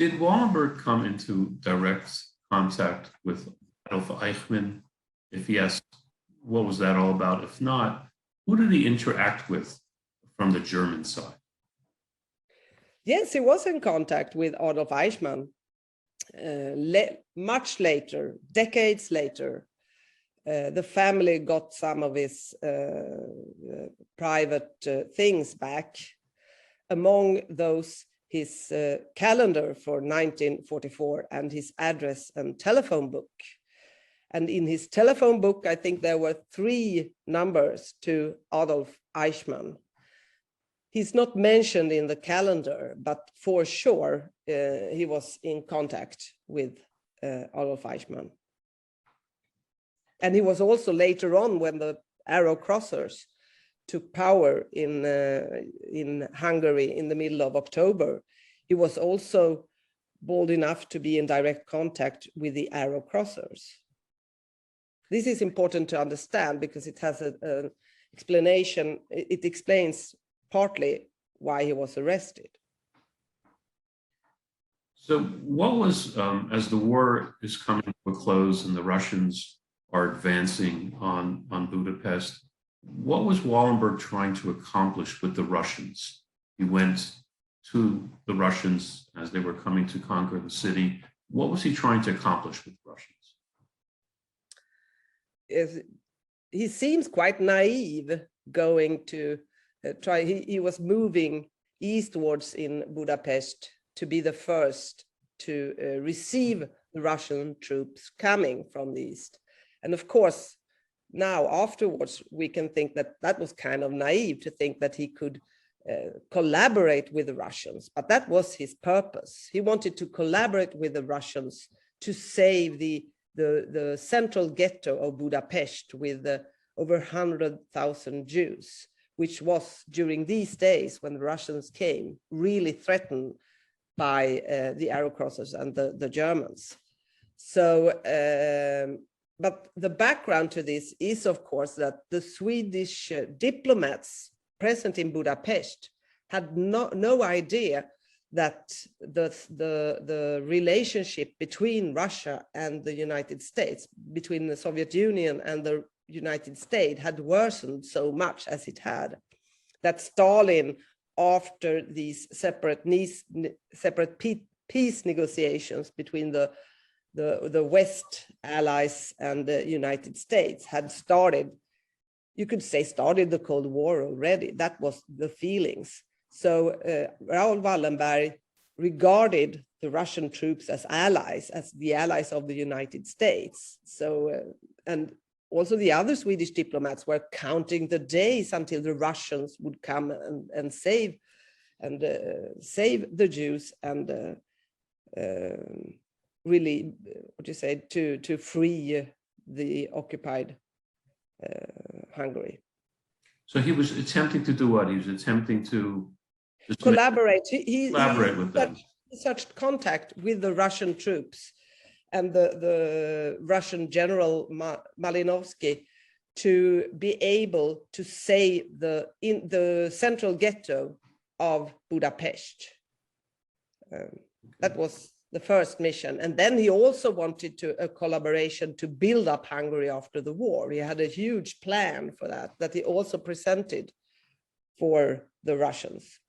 Did Wallenberg come into direct contact with Adolf Eichmann? If yes, what was that all about? If not, who did he interact with from the German side? Yes, he was in contact with Adolf Eichmann much later, decades later. The family got some of his private things back. Among those, his calendar for 1944 and his address and telephone book. And in his telephone book, I think there were 3 numbers to Adolf Eichmann. He's not mentioned in the calendar, but for sure, he was in contact with Adolf Eichmann. And he was also later on, when the Arrow Crossers took power in Hungary in the middle of October, he was also bold enough to be in direct contact with the Arrow Crossers. This is important to understand because it has an explanation. It explains partly why he was arrested. So what was, as the war is coming to a close and the Russians are advancing on Budapest, what was Wallenberg trying to accomplish with the Russians? He went to the Russians as they were coming to conquer the city. What was he trying to accomplish with the Russians? He seems quite naive going to try. He was moving eastwards in Budapest to be the first to receive the Russian troops coming from the east. And of course, now afterwards, we can think that that was kind of naive to think that he could collaborate with the Russians, but that was his purpose. He wanted to collaborate with the Russians to save the central ghetto of Budapest with over 100,000 Jews, which was during these days when the Russians came really threatened by the Arrow Crossers and the Germans. So, but the background to this is, of course, that the Swedish diplomats present in Budapest had no idea that the relationship between Russia and the United States, between the Soviet Union and the United States, had worsened so much as it had, that Stalin, after these separate peace negotiations between the West allies and the United States, had started, you could say, started the Cold War already. That was the feelings. So Raoul Wallenberg regarded the Russian troops as allies, as the allies of the United States. So, and also the other Swedish diplomats were counting the days until the Russians would come and save the Jews and really, what do you say, to free the occupied Hungary. So he was attempting to do what? He was attempting to collaborate. Collaborate with them. Such contact with the Russian troops and the Russian general Malinovsky to be able to save the central ghetto of Budapest. That was the first mission. And then he also wanted a collaboration to build up Hungary after the war. He had a huge plan for that he also presented for the Russians.